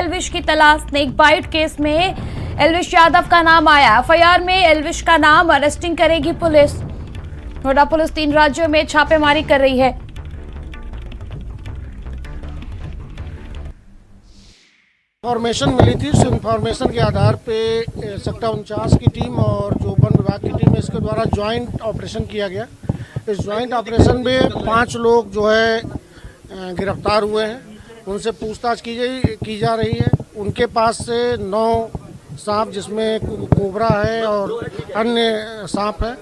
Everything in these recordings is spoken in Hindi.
एल्विश की तलाश स्नेक बाइट केस में एल्विश यादव का नाम आया। एफआईआर में एल्विश का नाम, अरेस्टिंग करेगी पुलिस। नोएडा पुलिस 3 राज्यों में छापेमारी कर रही है। इंफॉर्मेशन मिली थी, उस इंफॉर्मेशन के आधार पे सेक्टर 49 की टीम और जो वन विभाग की टीम है इसके द्वारा ज्वाइंट ऑपरेशन किया गया। इस ज्वाइंट ऑपरेशन में 5 लोग जो है गिरफ्तार हुए हैं। उनसे पूछताछ की जा रही है। उनके पास से 9 सांप जिसमें कोबरा है और अन्य सांप है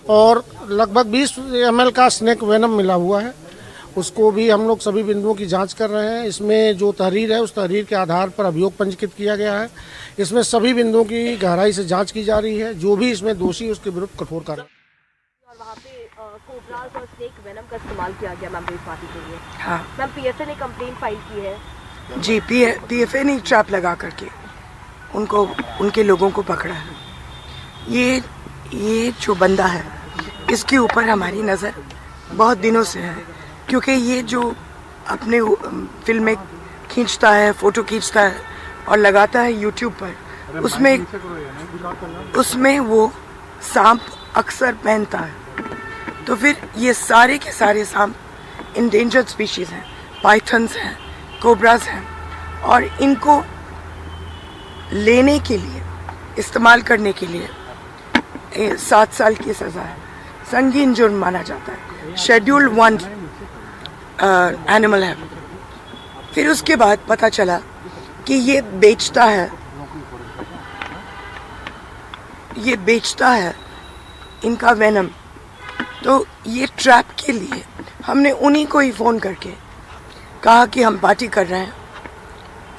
और लगभग 20 ml का स्नेक वेनम मिला हुआ है। उसको भी हम लोग सभी बिंदुओं की जांच कर रहे हैं। इसमें जो तहरीर है उस तहरीर के आधार पर अभियोग पंजीकृत किया गया है। इसमें सभी बिंदुओं की गहराई से जांच की जा रही है। जो भी इसमें दोषी है उसके विरुद्ध कठोर कार्रवाई। और वहाँ पे कोबरास और स्नेक वेनम का इस्तेमाल किया गया मैम रेप पार्टी के लिए। हाँ मैम पीएफए ने कंप्लेंट फाइल की है। जी, पीएफए ने ट्रैप लगा करके उनको उनके लोगों को पकड़ा है। ये जो बंदा है इसके ऊपर हमारी नज़र बहुत दिनों से है, क्योंकि ये जो अपने फिल्में खींचता है, फ़ोटो खींचता है और लगाता है यूट्यूब पर, उसमें वो सांप अक्सर पहनता है। तो फिर ये सारे के सारे सांप इंडेंजर्ड स्पीशीज़ हैं, पाइथन्स हैं, कोबरास हैं, और इनको लेने के लिए, इस्तेमाल करने के लिए 7 साल की सज़ा है। संगीन जुर्म माना जाता है। शेड्यूल 1 एनिमल है। फिर उसके बाद पता चला कि ये बेचता है इनका वेनम। तो ये ट्रैप के लिए हमने उन्हीं को ही फ़ोन करके कहा कि हम पार्टी कर रहे हैं,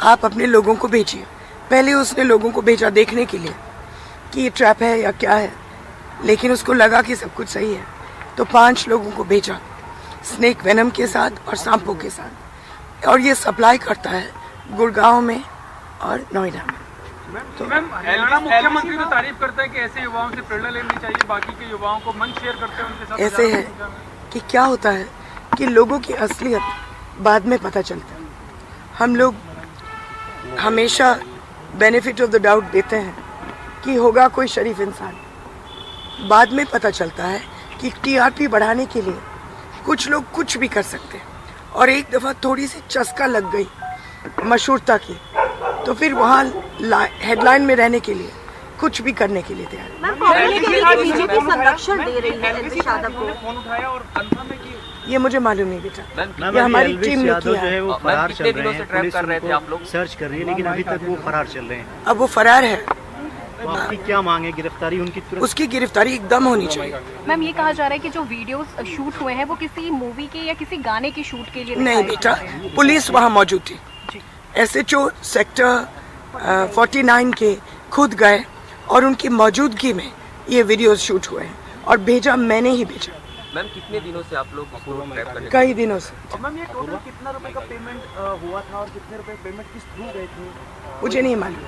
आप अपने लोगों को भेजिए। पहले उसने लोगों को भेजा देखने के लिए कि ये ट्रैप है या क्या है, लेकिन उसको लगा कि सब कुछ सही है। तो 5 लोगों को भेजा स्नेक वेनम के साथ और सांपों के साथ, और ये सप्लाई करता है गुड़गांव में और नोएडा में। तो मैम मुख्यमंत्री तो तारीफ करते हैं कि ऐसे युवाओं से प्रेरणा लेनी चाहिए, बाकी के युवाओं को मंच शेयर करते हैं उनके साथ। ऐसे है कि क्या होता है कि लोगों की असलियत बाद में पता चलता है। हम लोग हमेशा बेनिफिट ऑफ द डाउट देते हैं कि होगा कोई शरीफ इंसान। बाद में पता चलता है कि टीआरपी बढ़ाने के लिए कुछ लोग कुछ भी कर सकते हैं, और एक दफ़ा थोड़ी सी चस्का लग गई मशहूरता की, तो फिर वहाँ हेडलाइन में रहने के लिए कुछ भी करने के लिए तैयार। बीजेपी संरक्षण दे रही है एल्विश यादव को। ये मुझे मालूम नहीं बेटा, ये हमारी टीम ने किया है। वो फरार चल रहे हैं, पुलिस उनको सर्च कर रही है, लेकिन अभी तक वो फरार चल रहे हैं। अब वो फरार है। आपकी क्या मांग है? गिरफ्तारी उनकी तुरंत? उसकी गिरफ्तारी एकदम होनी चाहिए। मैम ये कहा जा रहा है कि जो वीडियोस शूट हुए हैं वो किसी मूवी के या किसी गाने की शूट के लिए नहीं बेटा, पुलिस वहाँ मौजूद थी। एसएचओ सेक्टर 49 के खुद गए और उनकी मौजूदगी में ये वीडियोस शूट हुए हैं, और भेजा मैंने ही भेजा। मैम कितने दिनों से आप लोग इसको ट्रैप करने? कई दिनों से। और मैम ये टोटल कितना रुपए का पेमेंट हुआ था और कितने रुपए पेमेंट किस थ्रू गए थे? मुझे नहीं मालूम,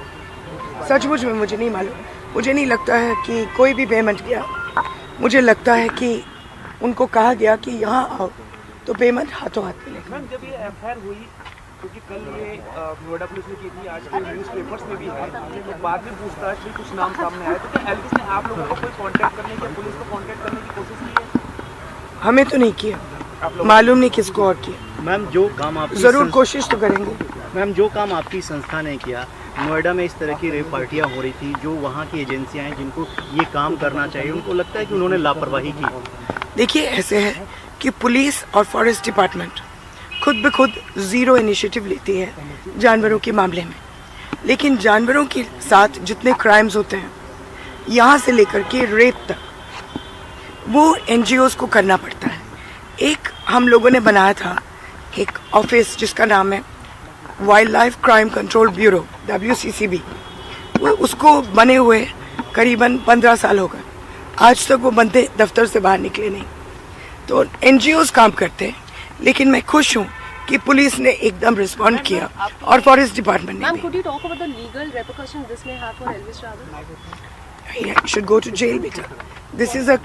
सचमुच में मुझे नहीं मालूम। मुझे नहीं लगता है कि कोई भी पेमेंट किया। मुझे लगता है कि उनको कहा गया कि यहाँ आओ तो पेमेंट हाथों हाथ मिलेगा। मैम जब ये एफआईआर हुई, क्योंकि कल ये नोएडा पुलिस ने की थी, आज के न्यूज़पेपर्स में भी है, तो बाद में पूछताछ में कुछ नाम सामने आए, तो क्या एल्विश ने आप लोगों को कोई कांटेक्ट करने की, पुलिस को कांटेक्ट करने की कोशिश की है? हमें तो नहीं किया, मालूम नहीं किसको और किया। मैम जो काम आप जरूर कोशिश तो करेंगे। मैम जो काम आपकी संस्था ने किया, नोएडा में इस तरह की रेप पार्टियां हो रही थी, जो वहाँ की एजेंसियां हैं जिनको ये काम करना चाहिए, उनको लगता है कि उन्होंने लापरवाही की। देखिए ऐसे है कि पुलिस और फॉरेस्ट डिपार्टमेंट खुद ब खुद ज़ीरो इनिशिएटिव लेती है जानवरों के मामले में, लेकिन जानवरों के साथ जितने क्राइम्स होते हैं यहाँ से लेकर के रेप तक, वो एनजीओज़ को करना पड़ता है। एक हम लोगों ने बनाया था एक ऑफिस जिसका नाम है wild life crime control bureau, WCCB। उसको बने हुए करीबन 15 साल हो गए, आज तक वो बंदे दफ्तर से बाहर निकले नहीं। तो एनजीओज़ काम करते हैं, लेकिन मैं खुश हूँ कि पुलिस ने एकदम रिस्पॉन्ड किया और फॉरेस्ट डिपार्टमेंट ने भी। Could you talk about the legal repercussions this may have for Elvish Yadav? He should go to jail, beta. This is a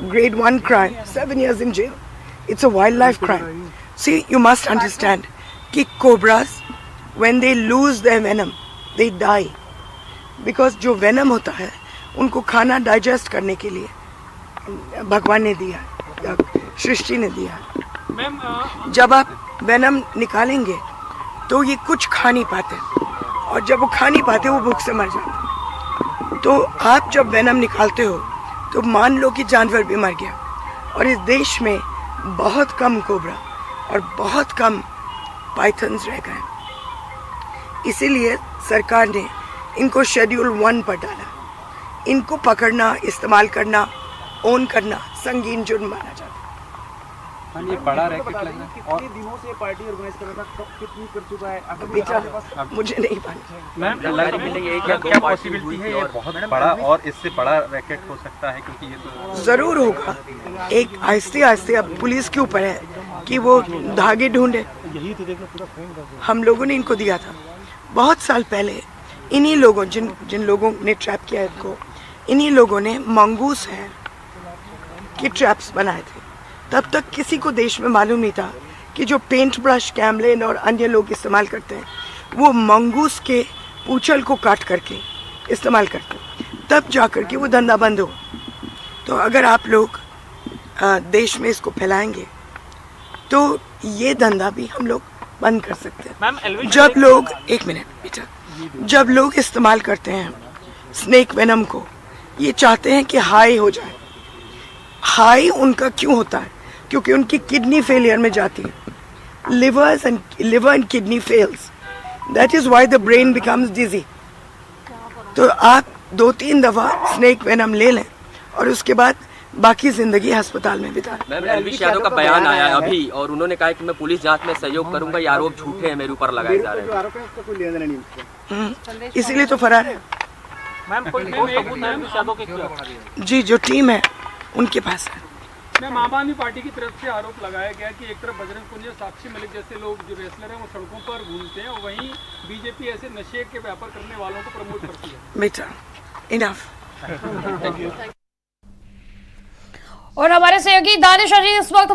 grade 1 crime, 7 years in jail. It's a wildlife crime. See, you must understand कि cobras when they lose their venom, they die. Because जो venom होता है उनको खाना डाइजेस्ट करने के लिए भगवान ने दिया या सृष्टि ने दिया। जब आप वेनम निकालेंगे तो ये कुछ खा नहीं पाते, और जब वो खा नहीं पाते वो भूख से मर जाते। तो आप जब वेनम निकालते हो तो मान लो कि जानवर भी मर गया, और इस देश में बहुत कम कोबरा और बहुत कम पाइथन्स रह गए। इसीलिए सरकार ने इनको शेड्यूल 1 पर डाला। इनको पकड़ना, इस्तेमाल करना, ओन करना संगीन जुर्म माना जाता है। ये बड़ा रैकेट लग रहा है। कितने दिनों से पार्टी ऑर्गेनाइज कर रहा था, कब कितनी कर चुका है? मुझे नहीं पता। मैम क्या पॉसिबिलिटी है ये बहुत बड़ा और इससे बड़ा रैकेट हो सकता है, क्योंकि ये तो जरूर होगा। एक आहिस्ते आहिस्ते अब पुलिस के ऊपर है कि वो धागे ढूंढे। हम लोगों ने इनको दिया था बहुत साल पहले। इन्हीं लोगों जिन लोगों ने ट्रैप किया इनको, इन्हीं लोगों ने मंगूस है कि ट्रैप्स बनाए थे। तब तक किसी को देश में मालूम नहीं था कि जो पेंट ब्रश, कैमलिन और अन्य लोग इस्तेमाल करते हैं वो मंगूस के पूंछल को काट करके इस्तेमाल करते हैं, तब जाकर के वो धंधा बंद हो। तो अगर आप लोग देश में इसको फैलाएंगे तो ये धंधा भी हम लोग बंद कर सकते हैं। जब लोग, एक मिनट बेटा, जब लोग इस्तेमाल करते हैं स्नेक वेनम को, ये चाहते हैं कि हाई हो जाए। हाई उनका क्यों होता है? क्योंकि उनकी किडनी फेलियर में जाती है। Liver and kidney fails, that is why the brain becomes dizzy. तो आप 2-3 दफा स्नेक वेनम ले लें और उसके बाद बाकी जिंदगी अस्पताल में बिता। मैम, एलविश यादव का बयान आया अभी और उन्होंने कहा कि मैं पुलिस जांच में सहयोग करूंगा, ये आरोप झूठे हैं मेरे ऊपर लगाए जा रहे हैं। इसीलिए तो फरार है। जी, जो टीम है उनके पास है। मैम, आम आदमी पार्टी की तरफ से आरोप लगाया गया कि एक तरफ बजरंग पुनिया, साक्षी मलिक जैसे लोग जो रेसलर हैं वो सड़कों पर घूमते हैं, और वहीं बीजेपी ऐसे नशे के व्यापार करने वालों को प्रमोट करती है। बेटा, इनफ। और हमारे सहयोगी दानिश अजीज इस वक्त